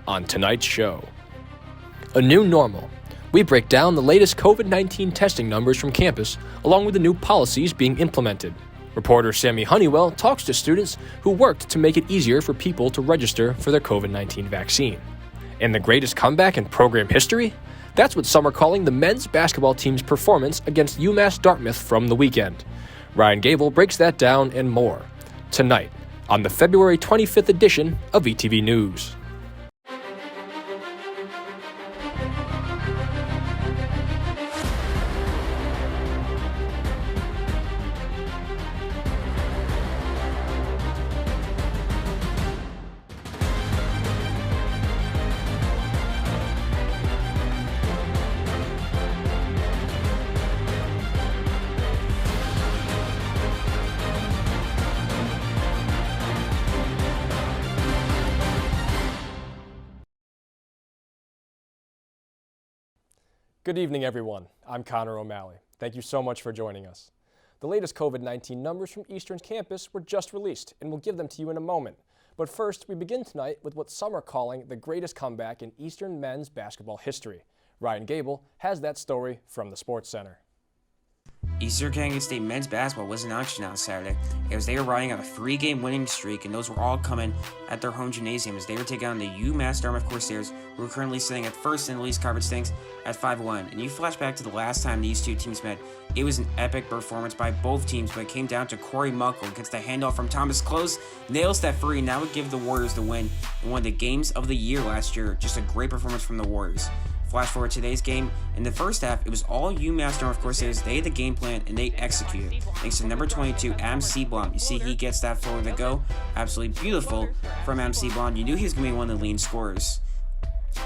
on tonight's show. A new normal. We break down the latest COVID-19 testing numbers from campus, along with the new policies being implemented. Reporter Sammy Honeywell talks to students who worked to make it easier for people to register for their COVID-19 vaccine. And the greatest comeback in program history? That's what some are calling the men's basketball team's performance against UMass Dartmouth from the weekend. Ryan Gable breaks that down and more tonight on the February 25th edition of ETV News. Good evening, everyone. I'm Connor O'Malley. Thank you so much for joining us. The latest COVID-19 numbers from Eastern's campus were just released, and we'll give them to you in a moment. But first, we begin tonight with what some are calling the greatest comeback in Eastern men's basketball history. Ryan Gable has that story from the Sports Center. Eastern Connecticut State men's basketball was in action on Saturday as they were riding on a 3-game winning streak, and those were all coming at their home gymnasium as they were taking on the UMass Dartmouth Corsairs, who are currently sitting at first in the East Conference standings at 5-1. And you flash back to the last time these two teams met, it was an epic performance by both teams, but it came down to Corey Muckle gets the handoff from Thomas Close, nails that free, and that would give the Warriors the win in one of the games of the year last year. Just a great performance from the Warriors. Flash forward to today's game. In the first half, it was all UMass Dartmouth Corsairs. They had the game plan and they executed. Thanks to number 22, Adam Seablom. You see he gets that forward to go. Absolutely beautiful from Adam Seablom. You knew he was going to be one of the leading scorers.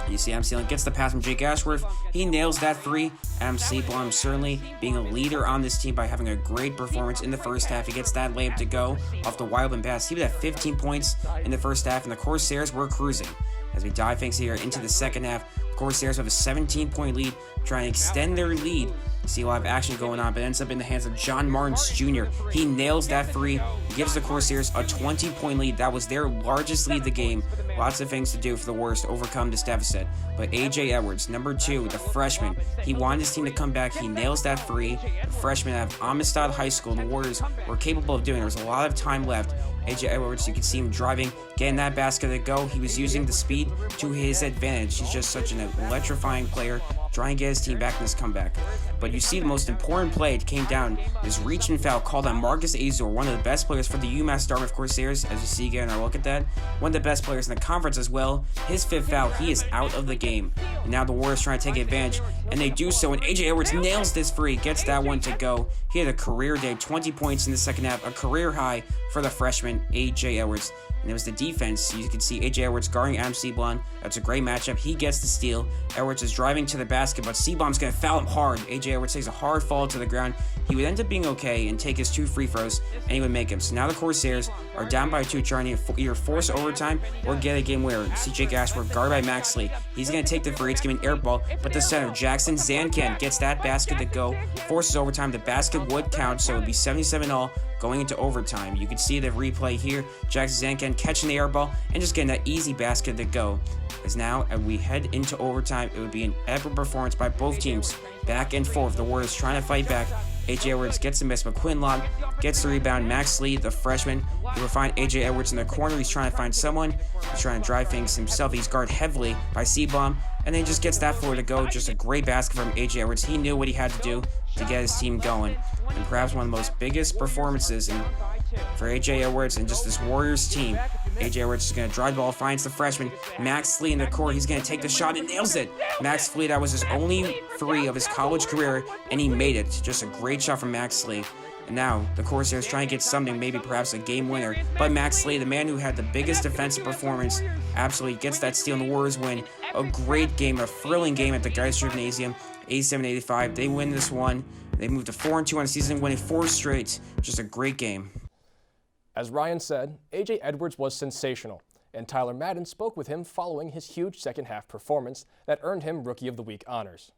You see Adam Seablom gets the pass from Jake Ashworth. He nails that three. Adam Seablom certainly being a leader on this team by having a great performance in the first half. He gets that layup to go off the wild and pass. He would have 15 points in the first half, and the Corsairs were cruising. As we dive things here into the second half, Corsairs have a 17-point lead, trying to extend their lead. You see a lot of action going on, but it ends up in the hands of John Martins Jr. He nails that free, gives the Corsairs a 20-point lead. That was their largest lead of the game. Lots of things to do for the Warriors to overcome this deficit. But A.J. Edwards, number 2, the freshman, he wanted his team to come back. He nails that free. The freshman out of Amistad High School, the Warriors were capable of doing. There was a lot of time left. A.J. Edwards, you can see him driving, getting that basket to go. He was using the speed to his advantage. He's just such an electrifying player, trying to get his team back in this comeback. But you see the most important play, it came down, this reach and foul called on Marcus Azor, one of the best players for the UMass Dartmouth Corsairs, as you see again, our look at that. One of the best players in the conference as well. His 5th foul, he is out of the game. And now the Warriors trying to take advantage, and they do so, and A.J. Edwards nails this free, gets that one to go. He had a career day, 20 points in the second half, a career high for the freshman, A.J. Edwards. And it was the defense. You can see A.J. Edwards guarding Adam Seablom. That's a great matchup. He gets the steal. Edwards is driving to the basket, but Seablom's going to foul him hard. A.J. Edwards takes a hard fall to the ground. He would end up being okay and take his 2 free throws, and he would make them. So now the Corsairs are down by 2, trying to either force overtime or get a game winner. See Jake Ashworth guarded by Max Lee. He's going to take the free. It's giving an air ball, but the center, Jackson Zancan, gets that basket to go. Forces overtime. The basket would count, so it would be 77-all. Going into overtime. You can see the replay here. Jackson Zancan catching the air ball and just getting that easy basket to go. As now, as we head into overtime, it would be an epic performance by both teams. Back and forth. The Warriors trying to fight back. A.J. Edwards gets the miss, but Quinlan gets the rebound. Max Lee, the freshman, he will find A.J. Edwards in the corner. He's trying to find someone. He's trying to drive things himself. He's guarded heavily by Seablom, and then just gets that floor to go. Just a great basket from A.J. Edwards. He knew what he had to do to get his team going. And perhaps one of the most biggest performances for A.J. Edwards and just this Warriors team. A.J. Edwards is going to drive the ball, finds the freshman, Max Lee in the court. He's going to take the shot and nails it. Max Lee, that was his only 3 of his college career, and he made it. Just a great shot from Max Lee. And now the Corsairs trying to get something, maybe perhaps a game winner. But Max Lee, the man who had the biggest defensive performance, absolutely gets that steal, and the Warriors win. A great game, a thrilling game at the Geister Gymnasium, 87-85. They win this one. They move to 4-2 on the season, winning 4 straight. Just a great game. As Ryan said, A.J. Edwards was sensational, and Tyler Madden spoke with him following his huge second-half performance that earned him Rookie of the Week honors.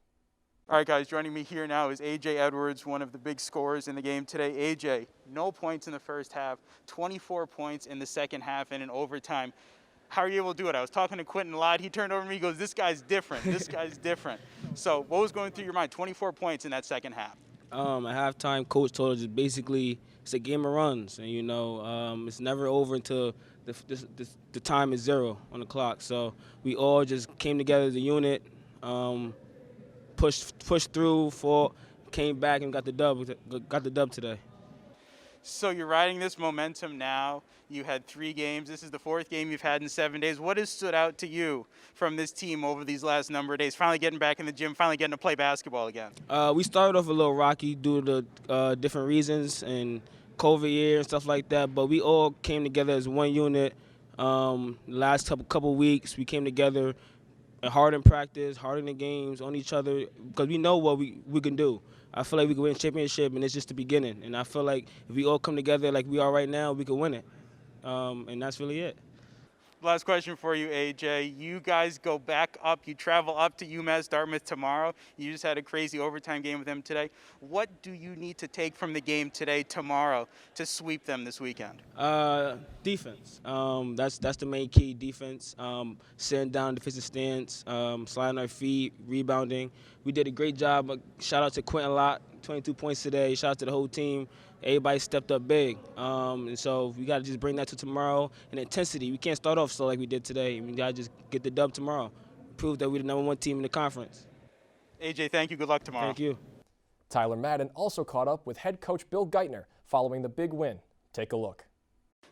All right, guys, joining me here now is A.J. Edwards, one of the big scorers in the game today. A.J., no points in the first half, 24 points in the second half and in overtime. How are you able to do it? I was talking to Quentin a lot. He turned over to me, he goes, this guy's different. This guy's different. So what was going through your mind? 24 points in that second half. At halftime, coach told us just basically it's a game of runs, and it's never over until the time is zero on the clock. So we all just came together as a unit, pushed through, fought, came back, and got the dub. Got the dub today. So you're riding this momentum now. You had 3 games. This is the 4th game you've had in 7 days. What has stood out to you from this team over these last number of days? Finally getting back in the gym, finally getting to play basketball again. We started off a little rocky due to different reasons and COVID year and stuff like that, but we all came together as one unit. Last couple weeks, we came together hard in practice, hard in the games, on each other, because we know what we can do. I feel like we can win a championship, and it's just the beginning. And I feel like if we all come together like we are right now, we can win it. And that's really it. Last question for you, AJ. You guys go back up. You travel up to UMass Dartmouth tomorrow. You just had a crazy overtime game with them today. What do you need to take from the game today, tomorrow, to sweep them this weekend? Defense. That's the main key, defense. Sitting down, defensive stance, sliding our feet, rebounding. We did a great job. Shout out to Quentin a lot, 22 points today. Shout out to the whole team. Everybody stepped up big. And so we got to just bring that to tomorrow. And intensity. We can't start off slow like we did today. We got to just get the dub tomorrow. Prove that we're the #1 team in the conference. AJ, thank you. Good luck tomorrow. Thank you. Tyler Madden also caught up with head coach Bill Geithner following the big win. Take a look.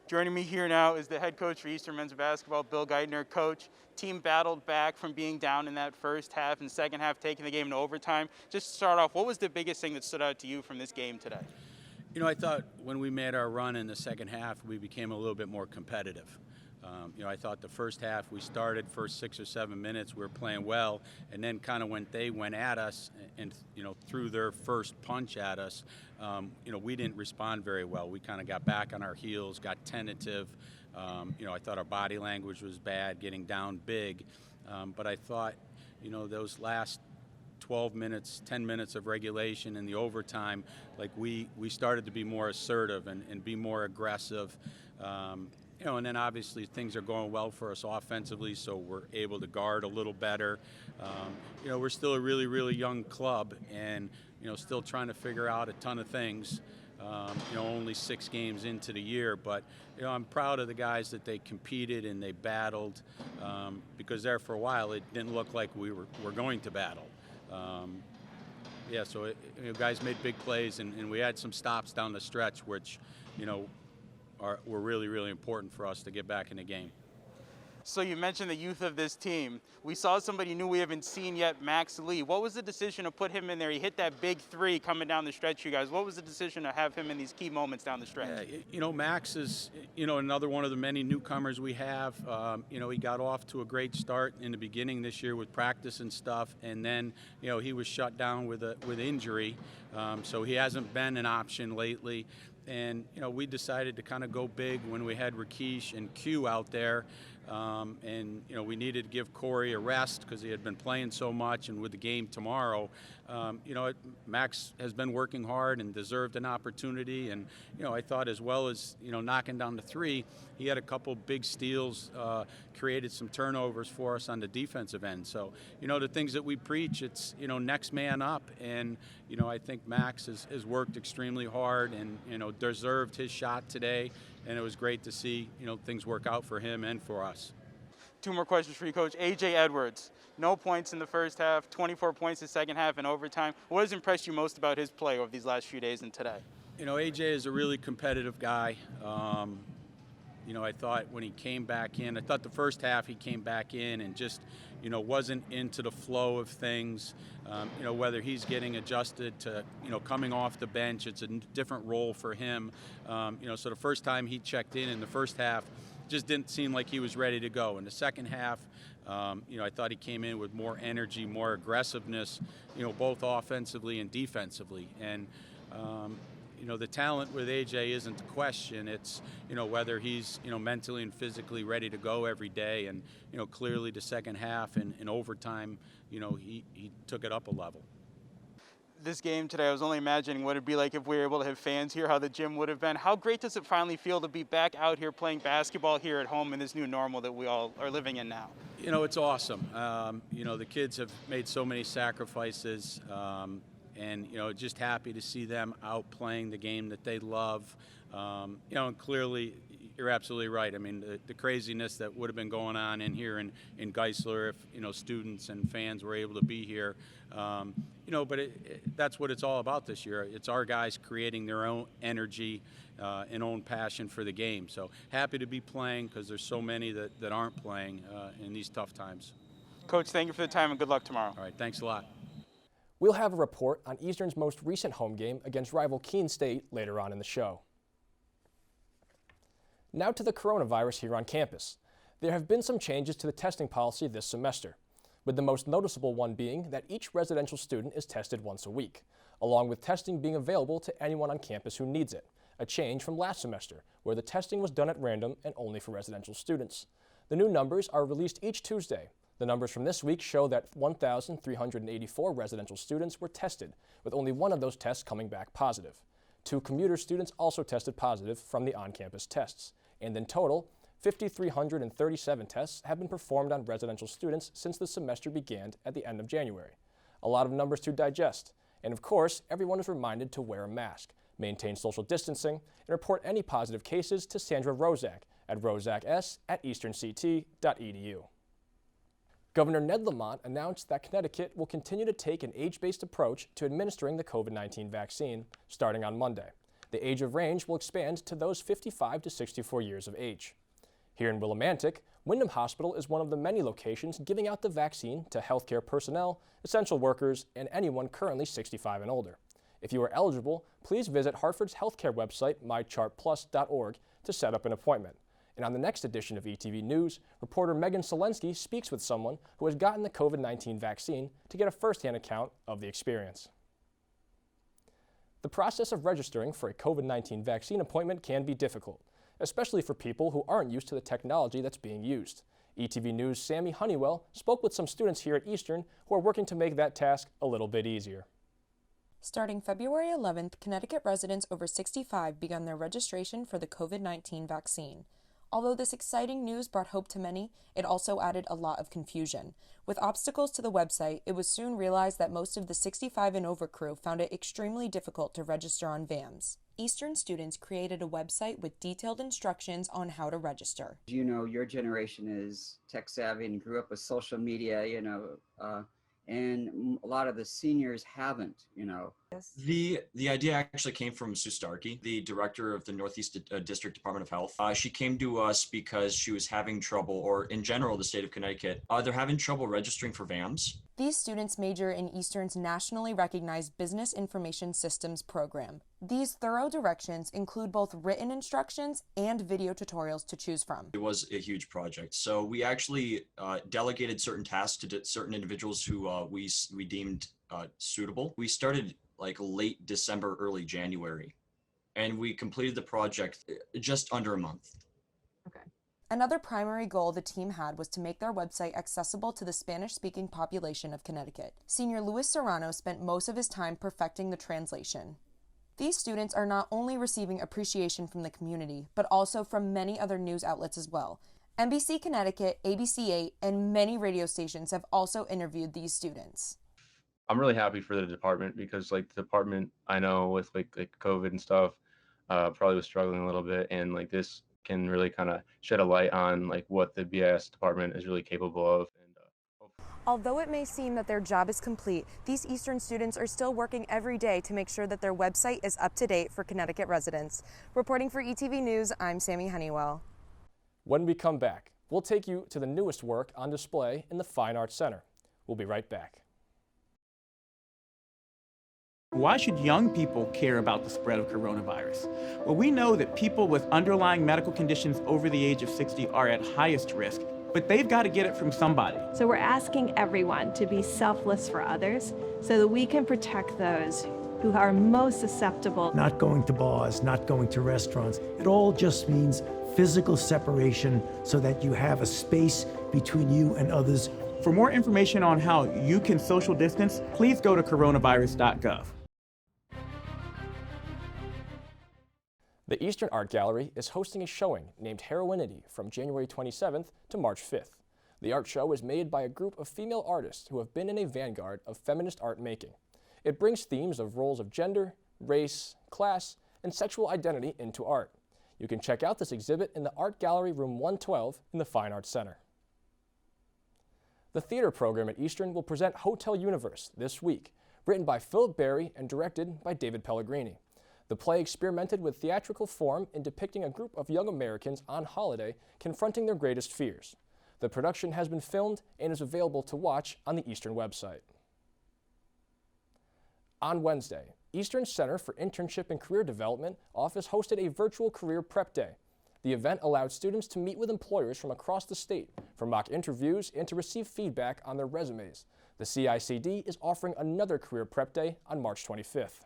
Joining me here now is the head coach for Eastern men's basketball, Bill Geithner. Coach, team battled back from being down in that first half and second half, taking the game into overtime. Just to start off, what was the biggest thing that stood out to you from this game today? You know, I thought when we made our run in the second half, we became a little bit more competitive. I thought the first half we started, first 6 or 7 minutes, we were playing well, and then kind of when they went at us and threw their first punch at us, we didn't respond very well. We kind of got back on our heels, got tentative. I thought our body language was bad, getting down big, but I thought, those last 12 minutes, 10 minutes of regulation and the overtime, like we started to be more assertive and be more aggressive. And then obviously things are going well for us offensively, so we're able to guard a little better. We're still a really, really young club and, still trying to figure out a ton of things. Only 6 games into the year, but, I'm proud of the guys that they competed and they battled because there for a while it didn't look like we were going to battle. So guys made big plays and we had some stops down the stretch, which, were really, really important for us to get back in the game. So you mentioned the youth of this team. We saw somebody new we haven't seen yet, Max Lee. What was the decision to put him in there? He hit that big 3 coming down the stretch, you guys. What was the decision to have him in these key moments down the stretch? Yeah, Max is, another one of the many newcomers we have. He got off to a great start in the beginning this year with practice and stuff, and then, he was shut down with injury, so he hasn't been an option lately. And, we decided to kind of go big when we had Rakesh and Q out there. We needed to give Corey a rest because he had been playing so much. And with the game tomorrow, Max has been working hard and deserved an opportunity. And, I thought as well as, knocking down the 3, he had a couple big steals, created some turnovers for us on the defensive end. So, the things that we preach, it's, next man up. And, I think Max has worked extremely hard and, deserved his shot today. And it was great to see, things work out for him and for us. 2 more questions for you, Coach. AJ Edwards, no points in the first half, 24 points the second half in overtime. What has impressed you most about his play over these last few days and today? AJ is a really competitive guy. I thought when he came back in, I thought the first half he came back in and just, wasn't into the flow of things. Whether he's getting adjusted to, coming off the bench, it's a different role for him. So the first time he checked in the first half, just didn't seem like he was ready to go. In the second half, I thought he came in with more energy, more aggressiveness, both offensively and defensively. And, the talent with AJ isn't the question. It's, whether he's, mentally and physically ready to go every day. And, clearly the second half and in overtime, he took it up a level. this game today, I was only imagining what it'd be like if we were able to have fans here, how the gym would have been. How great does it finally feel to be back out here playing basketball here at home in this new normal that we all are living in now? You know, it's awesome. You know, the kids have made so many sacrifices, and, you know, just happy to see them out playing the game that they love. You know, and clearly, you're absolutely right. I mean, the craziness that would have been going on in here in Geisler if, you know, students and fans were able to be here. You know, but that's what it's all about this year. It's our guys creating their own energy and own passion for the game. So happy to be playing because there's so many that aren't playing in these tough times. Coach, thank you for the time and good luck tomorrow. All right, thanks a lot. We'll have a report on Eastern's most recent home game against rival Keene State later on in the show. Now to the coronavirus here on campus. There have been some changes to the testing policy this semester, with the most noticeable one being that each residential student is tested once a week, along with testing being available to anyone on campus who needs it, a change from last semester, where the testing was done at random and only for residential students. The new numbers are released each Tuesday. The numbers from this week show that 1,384 residential students were tested, with only one of those tests coming back positive. 2 commuter students also tested positive from the on-campus tests, and in total, 5,337 tests have been performed on residential students since the semester began at the end of January. A lot of numbers to digest, and of course, everyone is reminded to wear a mask, maintain social distancing, and report any positive cases to Sandra Rozak at rozaks@easternct.edu. Governor Ned Lamont announced that Connecticut will continue to take an age-based approach to administering the COVID-19 vaccine starting on Monday. The age of range will expand to those 55 to 64 years of age. Here in Willimantic, Wyndham Hospital is one of the many locations giving out the vaccine to healthcare personnel, essential workers, and anyone currently 65 and older. If you are eligible, please visit Hartford's healthcare website, mychartplus.org, to set up an appointment. And on the next edition of ETV News, reporter Megan Selensky speaks with someone who has gotten the COVID-19 vaccine to get a first-hand account of the experience. The process of registering for a COVID-19 vaccine appointment can be difficult, especially for people who aren't used to the technology that's being used. ETV News' Sammy Honeywell spoke with some students here at Eastern who are working to make that task a little bit easier. Starting February 11th, Connecticut residents over 65 began their registration for the COVID-19 vaccine. Although this exciting news brought hope to many, it also added a lot of confusion. With obstacles to the website, it was soon realized that most of the 65 and over crew found it extremely difficult to register on VAMS. Eastern students created a website with detailed instructions on how to register. You know, your generation is tech savvy and grew up with social media, and a lot of the seniors haven't, The idea actually came from Sue Starkey, the director of the Northeast District Department of Health. She came to us because she was having trouble, or in general, the state of Connecticut, they're having trouble registering for VAMS. These students major in Eastern's nationally recognized Business Information Systems program. These thorough directions include both written instructions and video tutorials to choose from. It was a huge project. So we actually delegated certain tasks to certain individuals who we deemed suitable. We started like late December, early January, and we completed the project just under a month. Okay. Another primary goal the team had was to make their website accessible to the Spanish-speaking population of Connecticut. Senior Luis Serrano spent most of his time perfecting the translation. These students are not only receiving appreciation from the community, but also from many other news outlets as well. NBC Connecticut, ABC8, and many radio stations have also interviewed these students. I'm really happy for the department because the department I know with like COVID and stuff probably was struggling a little bit, and this can really kind of shed a light on what the BIS department is really capable of. Although it may seem that their job is complete, these Eastern students are still working every day to make sure that their website is up to date for Connecticut residents. Reporting for ETV News, I'm Sammy Honeywell. When we come back, we'll take you to the newest work on display in the Fine Arts Center. We'll be right back. Why should young people care about the spread of coronavirus? Well, we know that people with underlying medical conditions over the age of 60 are at highest risk, but they've got to get it from somebody. So we're asking everyone to be selfless for others so that we can protect those who are most susceptible. Not going to bars, not going to restaurants. It all just means physical separation so that you have a space between you and others For more information on how you can social distance, please go to coronavirus.gov. The Eastern Art Gallery is hosting a showing named Heroinity from January 27th to March 5th. The art show is made by a group of female artists who have been in a vanguard of feminist art making. It brings themes of roles of gender, race, class, and sexual identity into art. You can check out this exhibit in the Art Gallery Room 112 in the Fine Arts Center. The theater program at Eastern will present Hotel Universe this week, written by Philip Berry and directed by David Pellegrini. The play experimented with theatrical form in depicting a group of young Americans on holiday confronting their greatest fears. The production has been filmed and is available to watch on the Eastern website. On Wednesday, Eastern Center for Internship and Career Development office hosted a virtual career prep day. The event allowed students to meet with employers from across the state for mock interviews and to receive feedback on their resumes. The CICD is offering another career prep day on March 25th.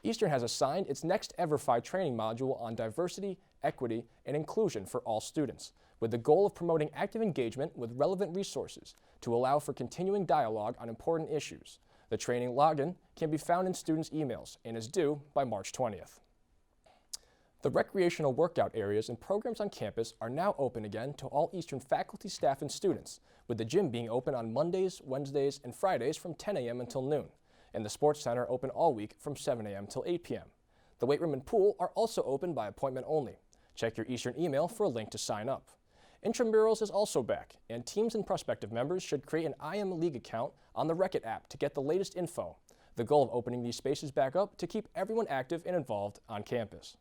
Eastern has assigned its next EverFi training module on diversity, equity, and inclusion for all students, with the goal of promoting active engagement with relevant resources to allow for continuing dialogue on important issues. The training login can be found in students' emails and is due by March 20th. The recreational workout areas and programs on campus are now open again to all Eastern faculty, staff, and students, with the gym being open on Mondays, Wednesdays, and Fridays from 10 a.m. until noon, and the sports center open all week from 7 a.m. till 8 p.m. The weight room and pool are also open by appointment only. Check your Eastern email for a link to sign up. Intramurals is also back, and teams and prospective members should create an IM League account on the Reckitt app to get the latest info. The goal of opening these spaces back up to keep everyone active and involved on campus.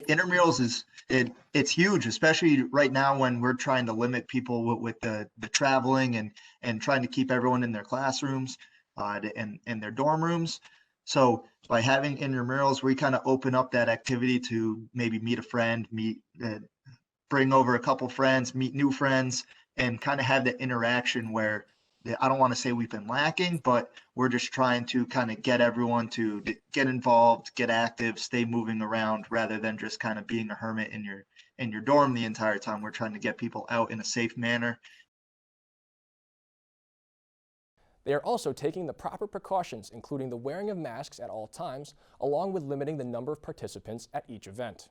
Intramurals it's huge, especially right now when we're trying to limit people with the traveling and trying to keep everyone in their classrooms and their dorm rooms. So by having intramurals, we kind of open up that activity to maybe meet a friend, bring over a couple friends, meet new friends, and kind of have that interaction where I don't want to say we've been lacking, but we're just trying to kind of get everyone to get involved, get active, stay moving around rather than just kind of being a hermit in your dorm the entire time. We're trying to get people out in a safe manner. They are also taking the proper precautions, including the wearing of masks at all times, along with limiting the number of participants at each event.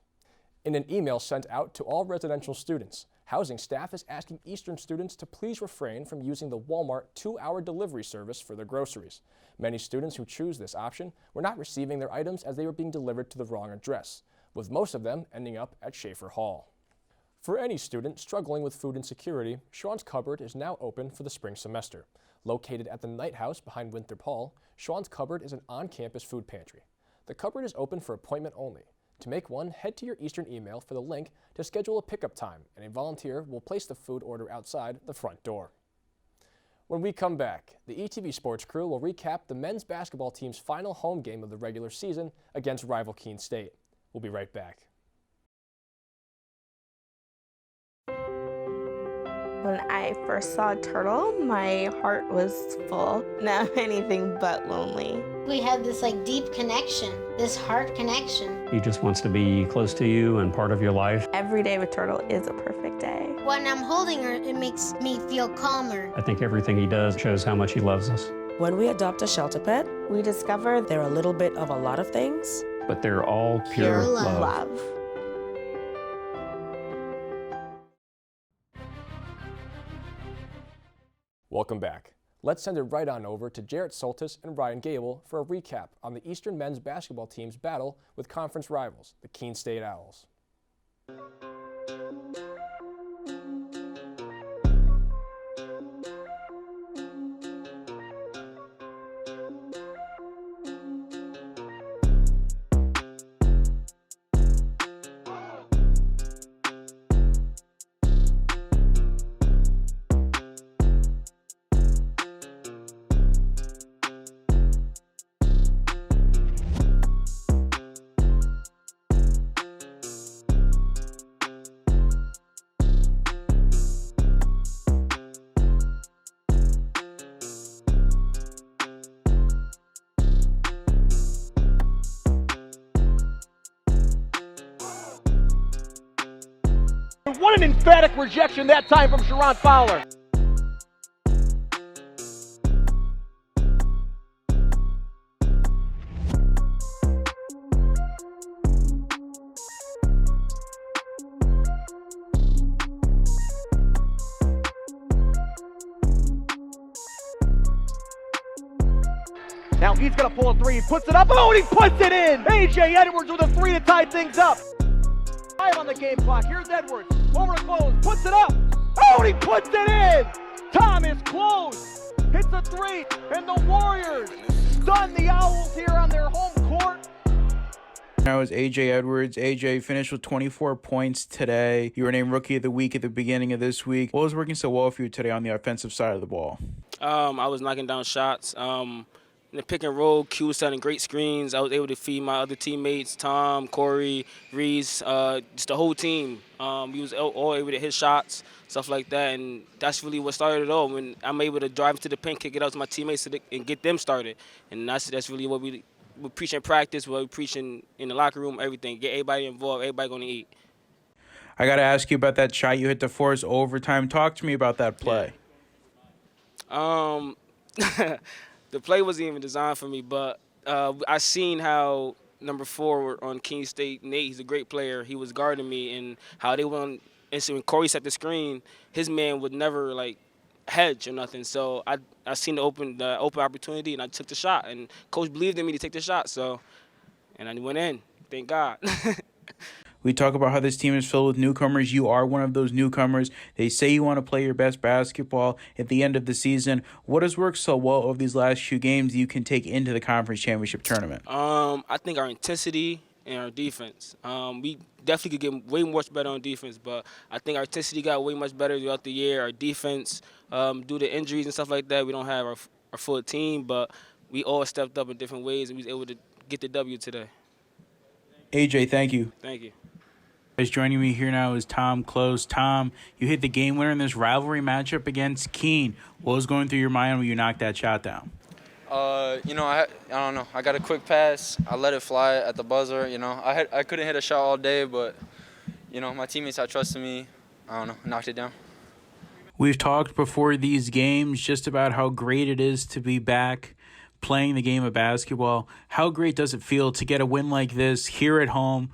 In an email sent out to all residential students, housing staff is asking Eastern students to please refrain from using the Walmart 2-hour delivery service for their groceries. Many students who choose this option were not receiving their items as they were being delivered to the wrong address, with most of them ending up at Schaefer Hall. For any student struggling with food insecurity, Sean's Cupboard is now open for the spring semester. Located at the Night House behind Winthrop Hall, Sean's Cupboard is an on-campus food pantry. The cupboard is open for appointment only. To make one, head to your Eastern email for the link to schedule a pickup time, and a volunteer will place the food order outside the front door. When we come back, the ETV Sports crew will recap the men's basketball team's final home game of the regular season against rival Keene State. We'll be right back. When I first saw Turtle, my heart was full. Now I'm anything but lonely. We have this deep connection, this heart connection. He just wants to be close to you and part of your life. Every day with Turtle is a perfect day. When I'm holding her, it makes me feel calmer. I think everything he does shows how much he loves us. When we adopt a shelter pet, we discover they're a little bit of a lot of things. But they're all pure love. Welcome back. Let's send it right on over to Jarrett Soltis and Ryan Gable for a recap on the Eastern men's basketball team's battle with conference rivals, the Keene State Owls. an emphatic rejection that time from Sharon Fowler. Now he's going to pull a three. He puts it up. Oh, and he puts it in. A.J. Edwards with a three to tie things up. 5 on the game clock. Here's Edwards. Over to Close. Puts it up. Oh, and he puts it in. Thomas Close hits a three. And the Warriors stun the Owls here on their home court. Now is A.J. Edwards. A.J. finished with 24 points today. You were named Rookie of the Week at the beginning of this week. What was working so well for you today on the offensive side of the ball? I was knocking down shots. In the pick and roll, Q was setting great screens. I was able to feed my other teammates, Tom, Corey, Reese, just the whole team. We was all able to hit shots, stuff like that, and that's really what started it all. When I'm able to drive to the paint, kick it out to my teammates and get them started, and that's really what we preach in practice, what we preach in the locker room, everything. Get everybody involved, everybody going to eat. I got to ask you about that shot you hit to force overtime. Talk to me about that play. The play wasn't even designed for me, but I seen how number 4 on King State, Nate, he's a great player. He was guarding me, and how they went. And so when Corey set the screen, his man would never hedge or nothing. So I seen the open opportunity, and I took the shot. And coach believed in me to take the shot. And I went in. Thank God. We talk about how this team is filled with newcomers. You are one of those newcomers. They say you want to play your best basketball at the end of the season. What has worked so well over these last few games that you can take into the conference championship tournament? I think our intensity and our defense. We definitely could get way much better on defense, but I think our intensity got way much better throughout the year. Our defense, due to injuries and stuff like that, we don't have our full team, but we all stepped up in different ways, and we was able to get the W today. AJ, thank you. Thank you. Joining me here now is Tom Close. Tom, you hit the game winner in this rivalry matchup against Keene. What was going through your mind when you knocked that shot down? I don't know. I got a quick pass. I let it fly at the buzzer. I couldn't hit a shot all day, but my teammates had trusted me. I don't know. Knocked it down. We've talked before these games just about how great it is to be back playing the game of basketball. How great does it feel to get a win like this here at home?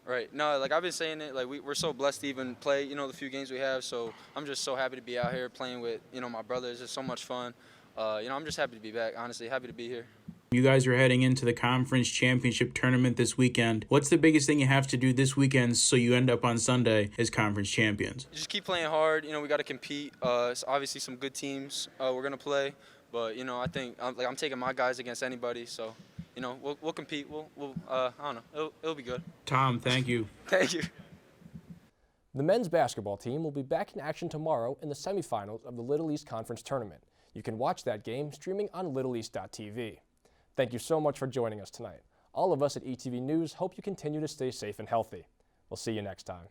Right. No, I've been saying it. We're so blessed to even play, the few games we have. So I'm just so happy to be out here playing with, my brothers. It's so much fun. I'm just happy to be back, honestly. Happy to be here. You guys are heading into the conference championship tournament this weekend. What's the biggest thing you have to do this weekend so you end up on Sunday as conference champions? Just keep playing hard. We got to compete. It's obviously some good teams we're going to play. But, I think I'm taking my guys against anybody. So, we'll compete. I don't know. It'll be good. Tom, thank you. Thank you. The men's basketball team will be back in action tomorrow in the semifinals of the Little East Conference Tournament. You can watch that game streaming on littleeast.tv. Thank you so much for joining us tonight. All of us at ETV News hope you continue to stay safe and healthy. We'll see you next time.